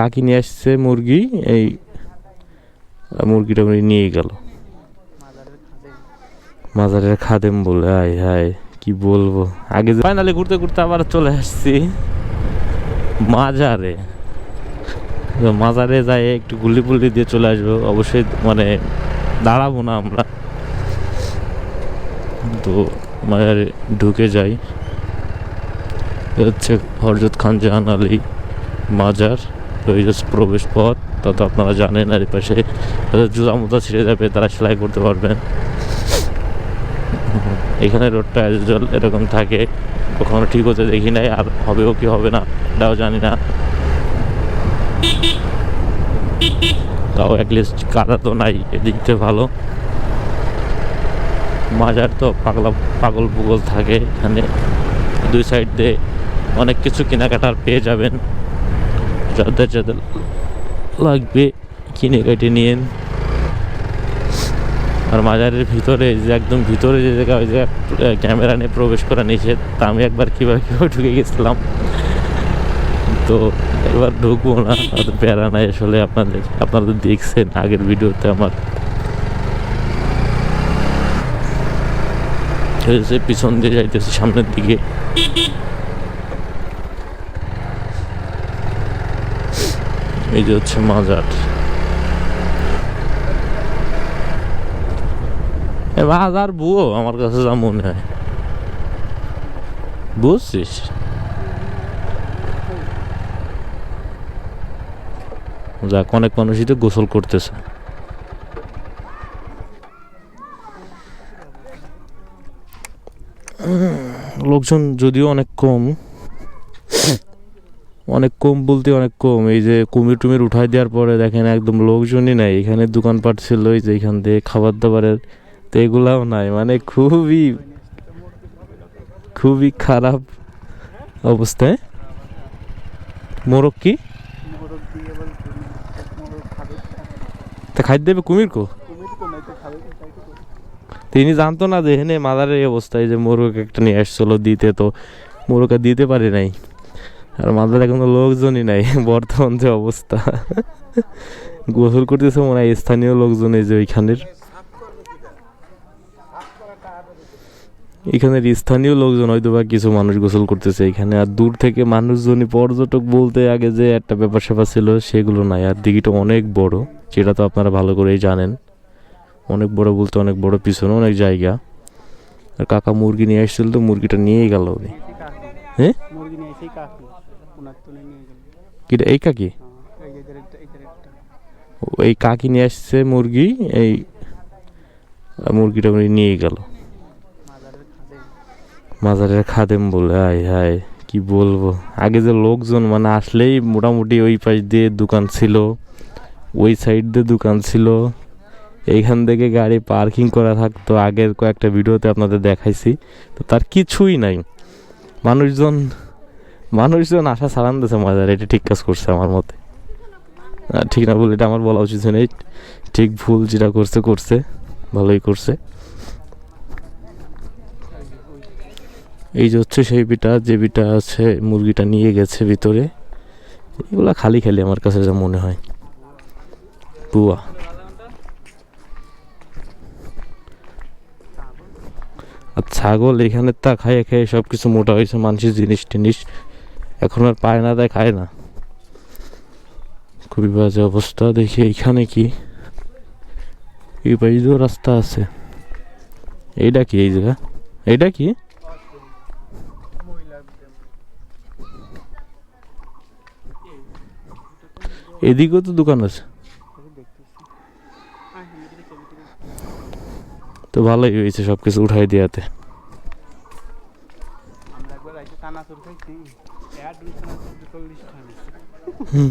কাকি নিয়ে আসছে মুরগি, এই মুরগিটা উনি নিয়ে গেল মাজারের খাদেম বলে। হায় হায় কি বলবো। আগে ফাইনালি ঘুরতে ঘুরতে আবার চলে আসছি মাজারে। মাজারে যাই একটু গুলি পুলি দিয়ে চলে আসবো অবশ্যই, মানে দাঁড়াবো না আমরা। তো মাজারে ঢুকে যাই। হচ্ছে হযরত খান জাহান আলী মাজার। তো এই যে প্রবেশ পথ, তা তো আপনারা জানেন। আর এই পাশে জুতা মুতা ছিঁড়ে যাবে, তারা সেলাই করতে পারবেন। এখানে রোডটা জল এরকম থাকে, কখনো ঠিক হতে দেখি নাই, আর হবেও কি হবে না এটাও জানি না। তাও অ্যাটলিস্ট কাদা তো নাই, এদিকটা ভালো। মাজার তো পাগল পুগল থাকে এখানে। দুই সাইড দিয়ে অনেক কিছু কেনাকাটার পেয়ে যাবেন, যাদের যাদের লাগবে কিনে কেটে নিয়েন। আর মাজারের ভিতরে যে একদম ভিতরে যে জায়গা, ওই জায়গায় ক্যামেরা নিয়ে প্রবেশ করা নিষেধ। তা আমি একবার কীভাবে ঢুকে গেছিলাম, তো এবার ঢুকবো না, অত প্যারা নাই আসলে। আপনারা তো দেখছেন আগের ভিডিওতে আমার। পিছন দিয়ে যাইতেছি সামনের দিকে। এই যে হচ্ছে মাজার। মাজার বুয়ো আমার কাছে যা মনে হয়, বুঝছিস? যাক, অনেক মানুষই তো গোসল করতেছে। লোকজন যদিও অনেক কম, অনেক কম বলতে অনেক কম। এই যে কুমির টুমির উঠাই দেওয়ার পরে দেখেন একদম লোকজনই নাই। এখানে দোকানপাট ছিল এই যে এখান থেকে খাবার দাবারের, তো এগুলাও নাই। মানে খুবই খুবই খারাপ অবস্থায়। মোরগ কি তা খাইতে দেবে কুমির কো? তিনি জানতো না যে এখানে মাদারের এই অবস্থায়, যে মোরগ একটা নিয়ে আসছিল দিতে, তো মোরগ দিতে পারে নাই। আর মাদার এখন লোকজনই নাই। বর্তমান যে অবস্থা, গোসল করতেছে মনে হয় স্থানীয় লোকজন। এই যে এখানের স্থানীয় লোকজন হয়তো বা কিছু মানুষ গোসল করতেছে এখানে। আর দূর থেকে মানুষজনই, পর্যটক বলতে আগে যে একটা ব্যাপার স্যাপার ছিল সেগুলো নাই। আর দিঘিটা অনেক বড়, যেটা তো আপনারা ভালো করেই জানেন। অনেক বড় বলতে অনেক বড়, পিছনে অনেক জায়গা। আর কাকা মুরগি নিয়ে আসছিল, তো মুরগিটা নিয়েই গেল উনি। হ্যাঁ, এই কাকি, এই কাকি নিয়ে আসছে মুরগি, এই মুরগিটা উনি নিয়ে গেল মাজারের খাদেম বলে। হায় হায় কি বলবো। আগে যে লোকজন, মানে আসলেই মোটামুটি ওই পাশ দিয়ে দোকান ছিল, ওই সাইড দিয়ে দোকান ছিল, এইখান থেকে গাড়ি পার্কিং করা থাকতো। আগের কয়েকটা ভিডিওতে আপনাদের দেখাইছি, তো তার কিছুই নাই। মানুষজন আসা ছাড়ান দিয়েছে মাজার। এটা ঠিক কাজ করছে আমার মতে। ঠিক না ভুল এটা আমার বলা উচিত নেই। ঠিক ভুল যেটা করছে ভালোই করছে। এই যে হচ্ছে সেই বিটা, যে বিটা আছে মুরগিটা নিয়ে গেছে ভিতরে। এগুলা খালি আমার কাছে যা মনে হয় পুয়া। আর ছাগল এখানে তা খাইয়ে খেয়ে সবকিছু মোটা হয়েছে। মানুষের জিনিস টিনিস এখন আর পায় না, তাই খায় না। খুবই বাজে অবস্থা। দেখি এইখানে কি, এই পাশেও রাস্তা আছে। এইটা কি এই জায়গা? এইটা কি? এদিকেও তো দোকান আছে, তো ভালোই হয়েছে সবকিছু উঠাই দিয়াতে। হুম।